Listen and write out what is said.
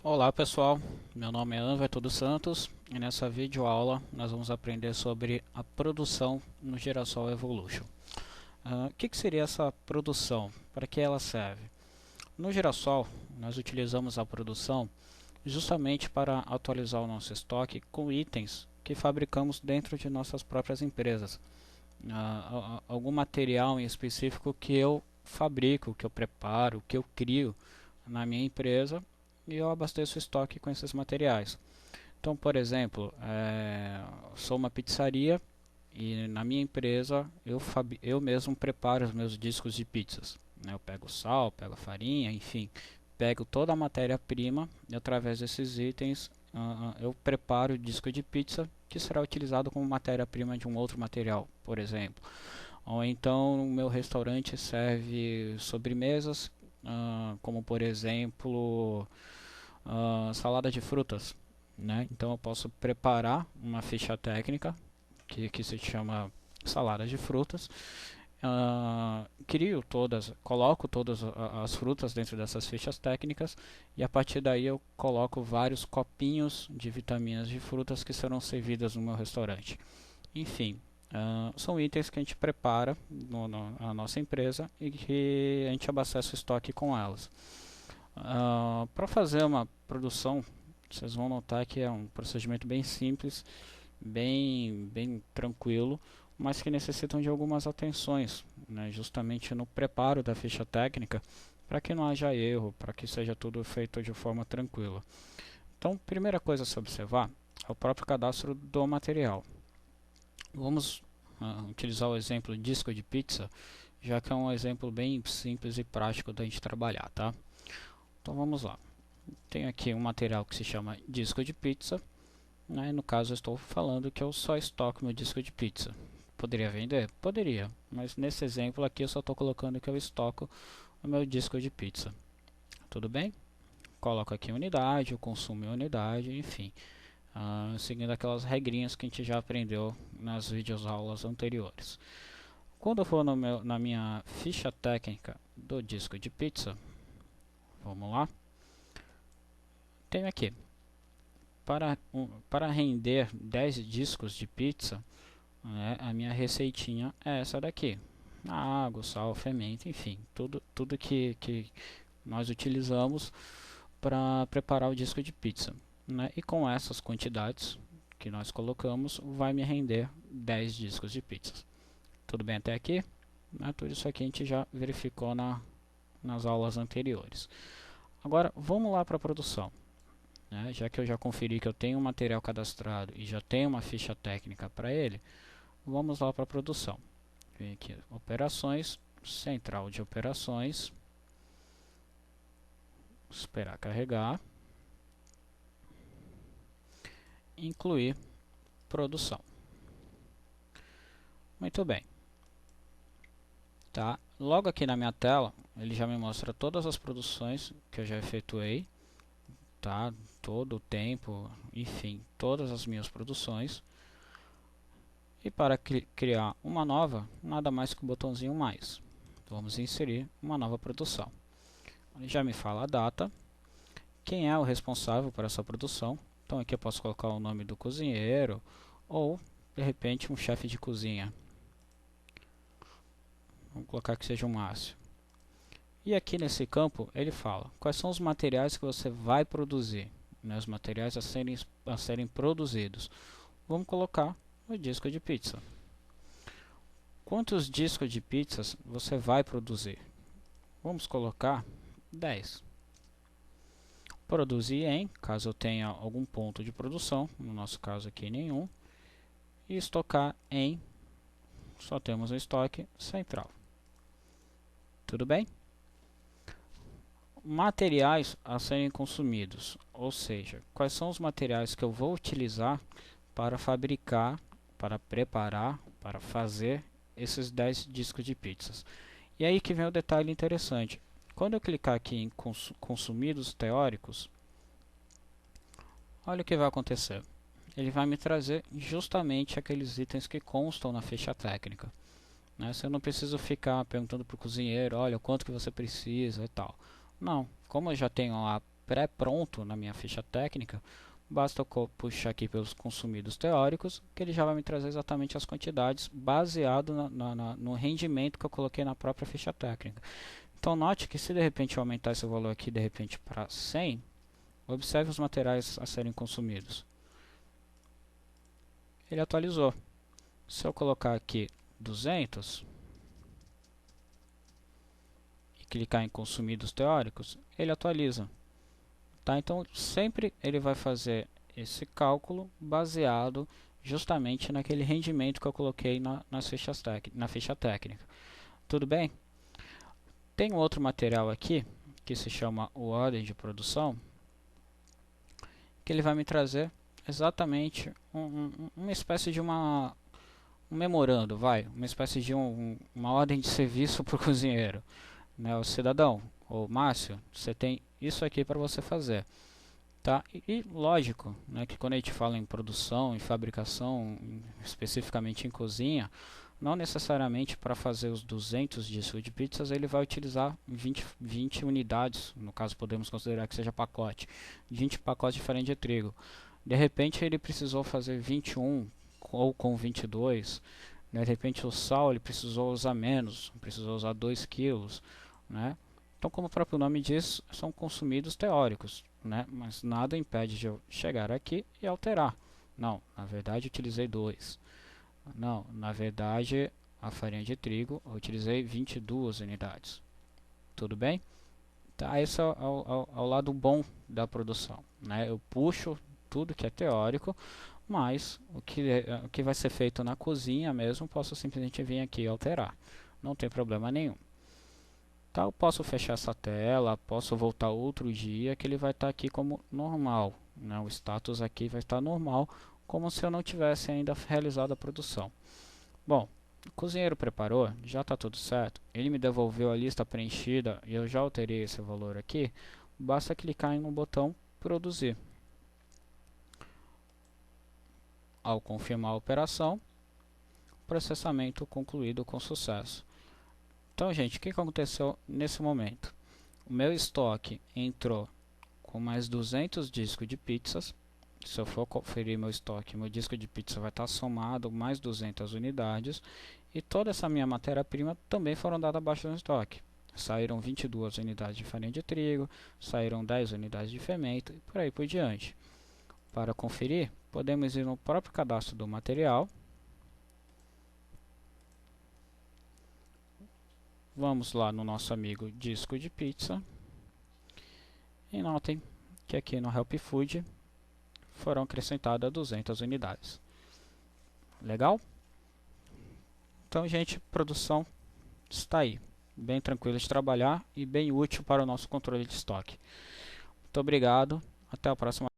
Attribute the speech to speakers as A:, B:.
A: Olá pessoal, meu nome é Everton dos Santos e nessa videoaula nós vamos aprender sobre a produção no Girassol Evolution. O que seria essa produção? Para que ela serve? No Girassol nós utilizamos a produção justamente para atualizar o nosso estoque com itens que fabricamos dentro de nossas próprias empresas. Algum material em específico que eu fabrico, que eu preparo, que eu crio na minha empresa e eu abasteço o estoque com esses materiais. Então, por exemplo, sou uma pizzaria e na minha empresa eu mesmo preparo os meus discos de pizzas. Né? Eu pego sal, pego farinha, enfim, pego toda a matéria-prima e através desses itens eu preparo o disco de pizza que será utilizado como matéria-prima de um outro material, por exemplo. Ou então o meu restaurante serve sobremesas, como por exemplo salada de frutas, né? Então eu posso preparar uma ficha técnica que se chama salada de frutas. Coloco todas as frutas dentro dessas fichas técnicas e a partir daí eu coloco vários copinhos de vitaminas de frutas que serão servidas no meu restaurante. Enfim, são itens que a gente prepara na nossa empresa e que a gente abastece o estoque com elas. Para fazer uma produção, vocês vão notar que é um procedimento bem simples, bem tranquilo, mas que necessitam de algumas atenções, né, justamente no preparo da ficha técnica, para que não haja erro, para que seja tudo feito de forma tranquila. Então, primeira coisa a se observar é o próprio cadastro do material. Vamos utilizar o exemplo disco de pizza, já que é um exemplo bem simples e prático da gente trabalhar, tá? Então vamos lá. Tenho aqui um material que se chama disco de pizza, né? No caso eu estou falando que eu só estoco meu disco de pizza. Poderia vender? Poderia, mas nesse exemplo aqui eu só estou colocando que eu estoco o meu disco de pizza. Tudo bem? Coloco aqui unidade, o consumo em unidade, enfim, seguindo aquelas regrinhas que a gente já aprendeu nas videoaulas anteriores. Quando eu for na minha ficha técnica do disco de pizza, vamos lá, tenho aqui para render 10 discos de pizza, né, a minha receitinha é essa daqui. A água, sal, fermento, enfim, tudo que nós utilizamos para preparar o disco de pizza. Né? E com essas quantidades que nós colocamos, vai me render 10 discos de pizza. Tudo bem até aqui? Né? Tudo isso aqui a gente já verificou nas aulas anteriores. Agora, vamos lá para a produção. Né? Já que eu já conferi que eu tenho um material cadastrado e já tenho uma ficha técnica para ele, vamos lá para a produção. Vem aqui, operações, central de operações, esperar carregar, incluir produção. Muito bem. Tá? Logo aqui na minha tela, ele já me mostra todas as produções que eu já efetuei, tá? Todo o tempo, enfim, todas as minhas produções. E para criar uma nova, nada mais que o botãozinho mais. Então, vamos inserir uma nova produção. Ele já me fala a data, quem é o responsável por essa produção. Então aqui eu posso colocar o nome do cozinheiro ou de repente um chefe de cozinha. Vamos colocar que seja o Márcio. E aqui nesse campo ele fala quais são os materiais que você vai produzir, né, os materiais a serem produzidos. Vamos colocar o disco de pizza. Quantos discos de pizzas você vai produzir? Vamos colocar 10. Produzir em, caso eu tenha algum ponto de produção, no nosso caso aqui nenhum. E estocar em, só temos o estoque central. Tudo bem? Materiais a serem consumidos, ou seja, quais são os materiais que eu vou utilizar para fabricar, para preparar, para fazer esses 10 discos de pizzas. E aí que vem o detalhe interessante. Quando eu clicar aqui em consumidos teóricos, olha o que vai acontecer. Ele vai me trazer justamente aqueles itens que constam na ficha técnica. Né? Se eu não preciso ficar perguntando para o cozinheiro, olha, quanto que você precisa e tal. Não, como eu já tenho lá pré-pronto na minha ficha técnica. Basta eu puxar aqui pelos consumidos teóricos, que ele já vai me trazer exatamente as quantidades baseado no rendimento que eu coloquei na própria ficha técnica. Então note que se de repente eu aumentar esse valor aqui de repente para 100, observe os materiais a serem consumidos. Ele atualizou. Se eu colocar aqui 200 e clicar em consumidos teóricos, ele atualiza. Tá? Então sempre ele vai fazer esse cálculo baseado justamente naquele rendimento que eu coloquei na ficha técnica. Tudo bem? Tem um outro material aqui que se chama o ordem de produção, que ele vai me trazer exatamente uma espécie de um memorando, uma espécie de uma ordem de serviço para o cozinheiro, né? O cidadão, ou Márcio, você tem isso aqui para você fazer. Tá? E lógico, né, que quando a gente fala em produção, em fabricação, especificamente em cozinha, não necessariamente para fazer os 200 discos de pizzas ele vai utilizar 20 unidades, no caso podemos considerar que seja pacote, 20 pacotes diferentes de trigo. De repente ele precisou fazer 21 ou com 22, né? De repente o sal ele precisou usar menos, precisou usar 2 quilos, né? Então, como o próprio nome diz, são consumidos teóricos, né? Mas nada impede de eu chegar aqui e alterar. Não, na verdade utilizei 2. Não, na verdade a farinha de trigo eu utilizei 22 unidades. Tudo bem? Tá, esse é o lado bom da produção, né? Eu puxo tudo que é teórico, mas o que vai ser feito na cozinha mesmo, posso simplesmente vir aqui e alterar. Não tem problema nenhum. Tá, eu posso fechar essa tela, posso voltar outro dia que ele vai estar aqui como normal, né? O status aqui vai estar normal, como se eu não tivesse ainda realizado a produção. Bom, o cozinheiro preparou, já está tudo certo, ele me devolveu a lista preenchida e eu já alterei esse valor aqui, basta clicar no botão produzir. Ao confirmar a operação, processamento concluído com sucesso. Então, gente, o que aconteceu nesse momento? O meu estoque entrou com mais 200 discos de pizzas. Se eu for conferir meu estoque, meu disco de pizza vai estar somado mais 200 unidades. E toda essa minha matéria-prima também foram dadas abaixo do estoque. Saíram 22 unidades de farinha de trigo, saíram 10 unidades de fermento e por aí por diante. Para conferir, podemos ir no próprio cadastro do material. Vamos lá no nosso amigo disco de pizza. E notem que aqui no Help Food foram acrescentadas 200 unidades. Legal? Então, gente, produção está aí. Bem tranquila de trabalhar e bem útil para o nosso controle de estoque. Muito obrigado. Até a próxima.